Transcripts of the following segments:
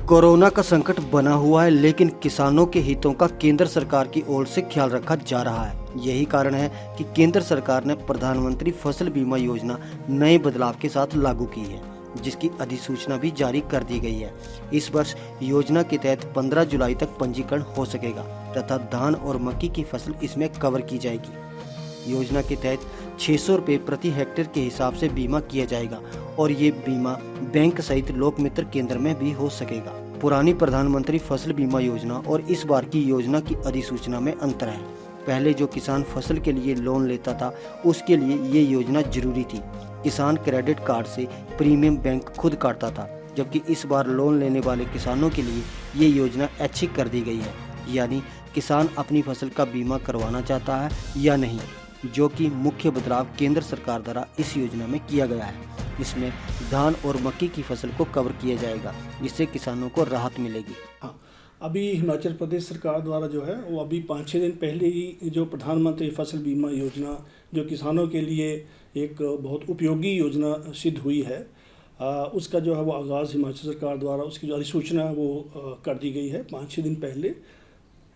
Corona का संकट बना हुआ है, लेकिन किसानों के हितों का केंद्र सरकार की ओर से ख्याल रखा जा रहा है। यही कारण है कि केंद्र सरकार ने प्रधानमंत्री फसल बीमा योजना नए बदलाव के साथ लागू की है, जिसकी अधिसूचना भी जारी कर दी गई है। इस वर्ष योजना के तहत 15 जुलाई तक पंजीकरण हो सकेगा तथा धान और मक्की की फसल इसमें कवर की जाएगी। योजना के तहत 600 रुपये प्रति हेक्टेयर के हिसाब से बीमा किया जाएगा और ये बीमा बैंक सहित लोक मित्र केंद्र में भी हो सकेगा। पुरानी प्रधानमंत्री फसल बीमा योजना और इस बार की योजना की अधिसूचना में अंतर है। पहले जो किसान फसल के लिए लोन लेता था, उसके लिए ये योजना जरूरी थी। किसान क्रेडिट कार्ड से प्रीमियम बैंक खुद काटता था, जबकि इस बार लोन लेने वाले किसानों के लिए ये योजना ऐच्छिक कर दी गई है, यानी किसान अपनी फसल का बीमा करवाना चाहता है या नहीं, जो कि मुख्य बदलाव केंद्र सरकार द्वारा इस योजना में किया गया है। इसमें धान और मक्की की फसल को कवर किया जाएगा, जिससे किसानों को राहत मिलेगी। हाँ, अभी हिमाचल प्रदेश सरकार द्वारा जो है वो अभी 5-6 दिन पहले ही जो प्रधानमंत्री फसल बीमा योजना जो किसानों के लिए एक बहुत उपयोगी योजना सिद्ध हुई है, उसका जो है वो आगाज़ हिमाचल सरकार द्वारा उसकी जो अधिसूचना है वो कर दी गई है 5-6 दिन पहले।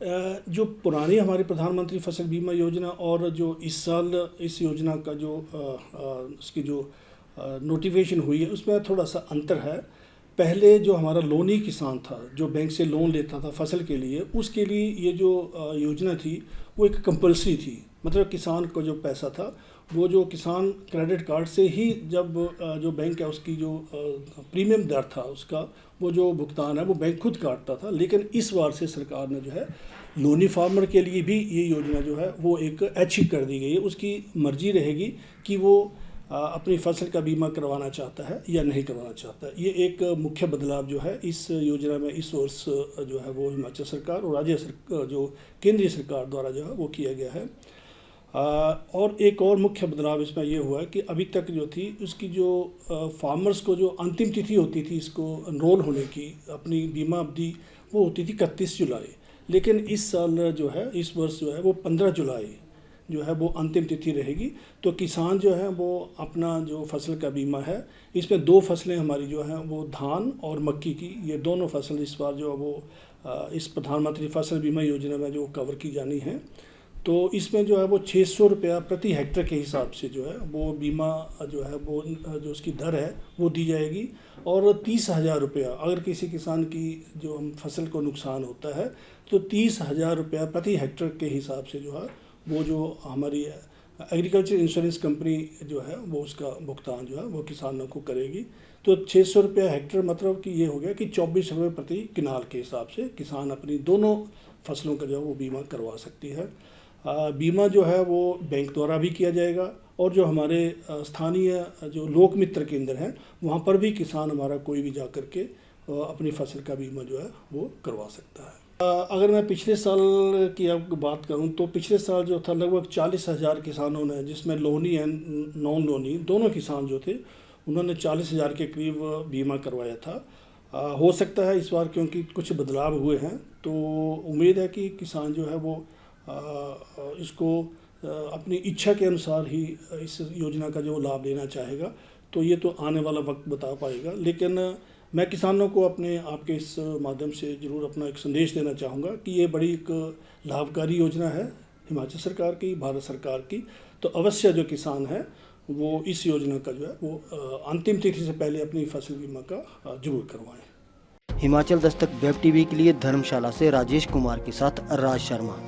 जो पुरानी हमारी प्रधानमंत्री फसल बीमा योजना और जो इस साल इस योजना का जो उसकी जो नोटिफिकेशन हुई है, उसमें थोड़ा सा अंतर है। पहले जो हमारा लोनी किसान था, जो बैंक से लोन लेता था फसल के लिए, उसके लिए ये जो योजना थी वो एक कंपल्सरी थी। मतलब किसान को जो पैसा था वो जो किसान क्रेडिट कार्ड से ही जब जो बैंक है उसकी जो प्रीमियम दर था उसका वो जो भुगतान है वो बैंक खुद काटता था। लेकिन इस बार से सरकार ने जो है लोनी फार्मर के लिए भी ये योजना जो है वो एक ऐच्छिक कर दी गई है। उसकी मर्जी रहेगी कि वो अपनी फसल का बीमा करवाना चाहता है या नहीं करवाना चाहता है। ये एक मुख्य बदलाव जो है इस योजना में इस वर्ष जो है वो हिमाचल सरकार और राज्य सरकार जो केंद्रीय सरकार द्वारा जो है वो किया गया है। और एक और मुख्य बदलाव इसमें ये हुआ है कि अभी तक जो थी उसकी जो फार्मर्स को जो अंतिम तिथि होती थी इसको एनरोल होने की, अपनी बीमा अवधि वो होती थी 31 जुलाई। लेकिन इस साल जो है इस वर्ष जो है वो 15 जुलाई जो है वो अंतिम तिथि रहेगी। तो किसान जो है वो अपना जो फसल का बीमा है, इसमें 2 फसलें हमारी जो हैं वो धान और मक्की की, ये दोनों फसल इस बार जो है वो इस प्रधानमंत्री फसल बीमा योजना में जो कवर की जानी है। तो इसमें जो है वो 600 रुपया प्रति हेक्टेयर के हिसाब से जो है वो बीमा जो है वो जो उसकी दर है वो दी जाएगी। और 30,000 रुपया अगर किसी किसान की जो फसल को नुकसान होता है तो 30,000 रुपया प्रति हेक्टेयर के हिसाब से जो है वो जो हमारी एग्रीकल्चर इंश्योरेंस कंपनी जो है वो उसका भुगतान जो है वो किसानों को करेगी। तो 600 रुपया हेक्टेयर मतलब कि ये हो गया कि 24 रुपये प्रति किनाल के हिसाब से किसान अपनी दोनों फसलों का जो है वो बीमा करवा सकती है। बीमा जो है वो बैंक द्वारा भी किया जाएगा और जो हमारे स्थानीय जो लोक मित्र केंद्र हैं वहाँ पर भी किसान हमारा कोई भी जा कर के अपनी फसल का बीमा जो है वो करवा सकता है। अगर मैं पिछले साल की अब बात करूं तो पिछले साल जो था लगभग 40,000 किसानों ने, जिसमें लोनी एंड नॉन लोनी दोनों किसान जो थे, उन्होंने 40,000 के करीब बीमा करवाया था। हो सकता है इस बार क्योंकि कुछ बदलाव हुए हैं तो उम्मीद है कि किसान जो है वो इसको अपनी इच्छा के अनुसार ही इस योजना का जो लाभ लेना चाहेगा। तो ये तो आने वाला वक्त बता पाएगा। लेकिन मैं किसानों को अपने आपके इस माध्यम से ज़रूर अपना एक संदेश देना चाहूँगा कि ये बड़ी एक लाभकारी योजना है हिमाचल सरकार की, भारत सरकार की। तो अवश्य जो किसान है वो इस योजना का जो है वो अंतिम तिथि से पहले अपनी फसल बीमा का जरूर करवाएं। हिमाचल दस्तक वेब टीवी के लिए धर्मशाला से राजेश कुमार के साथ राज शर्मा।